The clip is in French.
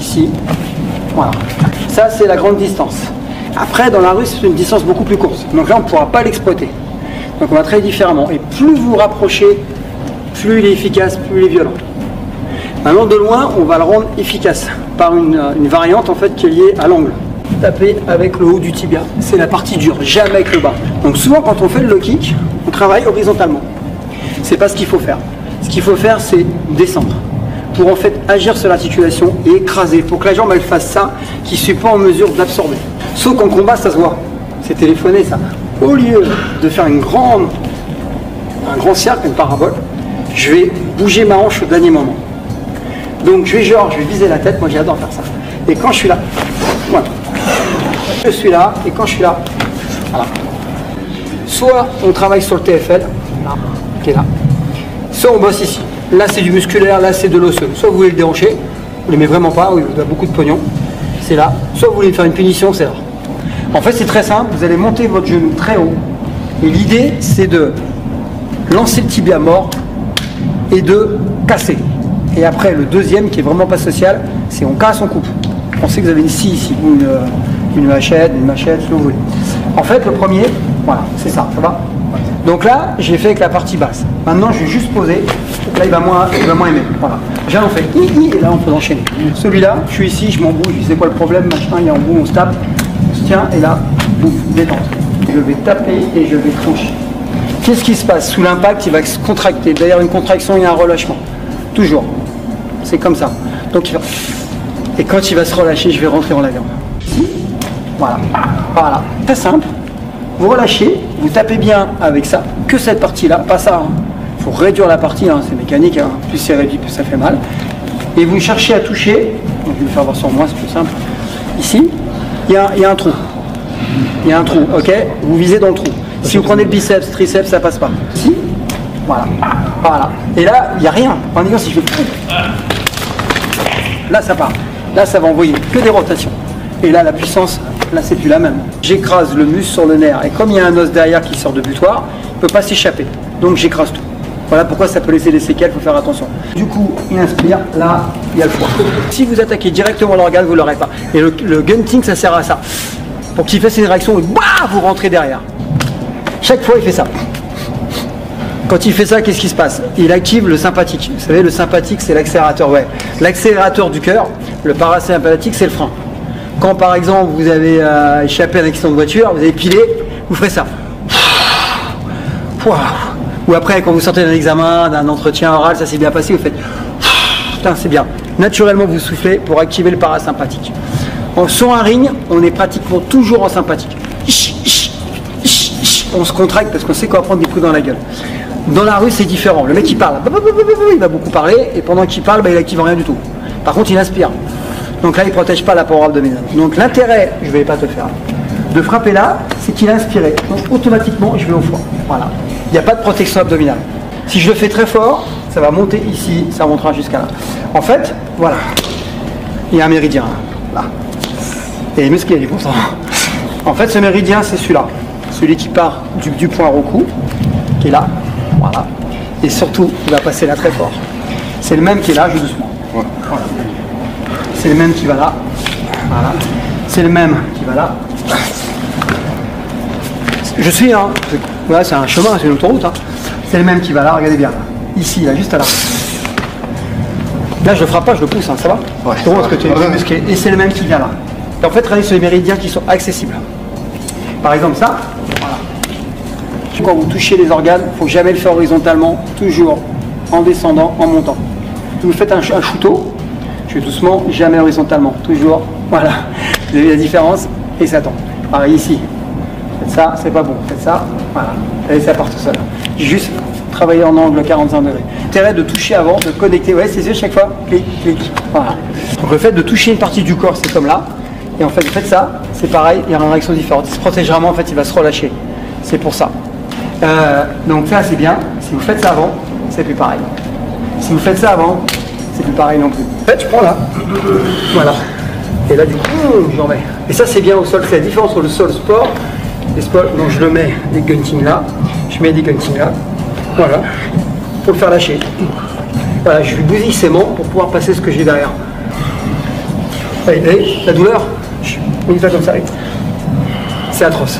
ici. Voilà. Ça, c'est la grande distance. Après, dans la rue, c'est une distance beaucoup plus courte. Donc là, on ne pourra pas l'exploiter. Donc on va travailler différemment. Et plus vous rapprochez, plus il est efficace, plus il est violent. Maintenant, de loin, on va le rendre efficace par une variante en fait qui est liée à l'angle. Taper avec le haut du tibia, c'est la partie dure, jamais avec le bas. Donc souvent, quand on fait le low kick, on travaille horizontalement. C'est pas ce qu'il faut faire. Ce qu'il faut faire, c'est descendre pour en fait agir sur l'articulation et écraser, pour que la jambe elle fasse ça, qui ne suis pas en mesure d'absorber. Sauf qu'en combat, ça se voit. C'est téléphoné ça. Au lieu de faire un grand cercle, une parabole, je vais bouger ma hanche au dernier moment. Donc je vais viser la tête, moi j'adore faire ça. Et quand je suis là, voilà. Je suis là, et quand je suis là, voilà. Soit on travaille sur le TFL, là, qui est là. Soit on bosse ici. Là c'est du musculaire, là c'est de l'osseux. Soit vous voulez le déhancher, vous l'aimez vraiment pas, oui, vous avez beaucoup de pognon, c'est là. Soit vous voulez faire une punition, c'est là. En fait c'est très simple, vous allez monter votre genou très haut. Et l'idée c'est de lancer le tibia mort et de casser. Et après le deuxième qui est vraiment pas social, c'est on casse, on coupe. Pensez que vous avez une scie ici, ou une machette, ce que vous voulez. En fait le premier, voilà, c'est ça, ça va. Donc là, j'ai fait avec la partie basse. Maintenant, je vais juste poser. Là, il va moins aimer. Voilà. Déjà, on fait i, et là, on peut enchaîner. Celui-là, je suis ici, je m'embrouille. Je sais quoi le problème, machin, il y a un bout, on se tape, on se tient, et là, boum, détente. Je vais taper et je vais trancher. Qu'est-ce qui se passe? Sous l'impact, il va se contracter. Derrière une contraction, il y a un relâchement. Toujours. C'est comme ça. Donc, et quand il va se relâcher, je vais rentrer en lavant. Ici, voilà. Voilà. Très simple. Vous relâchez, vous tapez bien avec ça, que cette partie-là, pas ça. Il faut réduire la partie, hein, c'est mécanique, hein. Plus c'est réduit, plus ça fait mal. Et vous cherchez à toucher, donc je vais le faire voir sur moi, c'est plus simple. Ici, il y a un trou. Il y a un trou, ok? Vous visez dans le trou. Si vous prenez le biceps, triceps, ça passe pas. Ici, voilà. Voilà. Et là, il n'y a rien. En disant si je fais... Là, ça part. Là, ça va envoyer que des rotations. Et là, la puissance, là, c'est plus la même. J'écrase le muscle sur le nerf. Et comme il y a un os derrière qui sort de butoir, il ne peut pas s'échapper. Donc, j'écrase tout. Voilà pourquoi ça peut laisser des séquelles, il faut faire attention. Du coup, il inspire, là, il y a le foie. Si vous attaquez directement l'organe, vous ne l'aurez pas. Et le gunting, ça sert à ça. Pour qu'il fasse une réaction, vous rentrez derrière. Chaque fois, il fait ça. Quand il fait ça, qu'est-ce qui se passe? Il active le sympathique. Vous savez, le sympathique, c'est l'accélérateur. Ouais. L'accélérateur du cœur, le parasympathique, c'est le frein. Quand par exemple vous avez échappé à un accident de voiture, vous avez pilé, vous ferez ça. Ou après quand vous sortez d'un examen, d'un entretien oral, ça s'est bien passé, vous faites putain c'est bien. Naturellement vous soufflez pour activer le parasympathique. Sur un ring, on est pratiquement toujours en sympathique. On se contracte parce qu'on sait qu'on va prendre des coups dans la gueule. Dans la rue c'est différent. Le mec il parle, il va beaucoup parler et pendant qu'il parle, il active rien du tout. Par contre il inspire. Donc là, il ne protège pas l'apport abdominal. Donc l'intérêt, je ne vais pas te faire, de frapper là, c'est qu'il a inspiré. Donc automatiquement, je vais au foie. Voilà. Il n'y a pas de protection abdominale. Si je le fais très fort, ça va monter ici, ça montera jusqu'à là. En fait, voilà. Il y a un méridien là. Et les muscles, il est constant. En fait, ce méridien, c'est celui-là. Celui qui part du point au cou, qui est là. Voilà. Et surtout, il va passer là très fort. C'est le même qui est là, juste doucement. Voilà. C'est le même qui va là, voilà. C'est le même qui va là. Je suis, hein, voilà, c'est un chemin, c'est une autoroute. Hein. C'est le même qui va là, regardez bien. Ici, là, juste là. Là, je le frappe pas, je le pousse, hein, ça va? Ouais, je te montre que tu es musclé. Et c'est le même qui vient là. Et en fait, travailler sur les méridiens qui sont accessibles. Par exemple, ça, voilà. Quand vous touchez les organes, il ne faut jamais le faire horizontalement, toujours en descendant, en montant. Si vous faites un shooto, je fais doucement, jamais horizontalement, toujours, voilà, vous avez la différence, et ça tombe. Pareil ici, faites ça, c'est pas bon, faites ça, voilà, et ça part tout seul. Juste travailler en angle 45 degrés. L'intérêt de toucher avant, de connecter, ouais, c'est chaque fois, clic, clic, voilà. Donc le fait de toucher une partie du corps, c'est comme là, et en fait, vous faites ça, c'est pareil, il y a une réaction différente. Il se protège vraiment, en fait, il va se relâcher, c'est pour ça. Donc ça, c'est bien, si vous faites ça avant, c'est plus pareil. Si vous faites ça avant, c'est plus pareil non plus. En fait, je prends là, voilà, et là du coup, j'en mets. Et ça c'est bien au sol, c'est la différence entre le sol sport, les sports, donc je le mets des guntings là, je mets des guntings là, voilà, pour le faire lâcher. Voilà, je lui bousille ses membres pour pouvoir passer ce que j'ai derrière. Et la douleur, on y va comme ça. C'est atroce.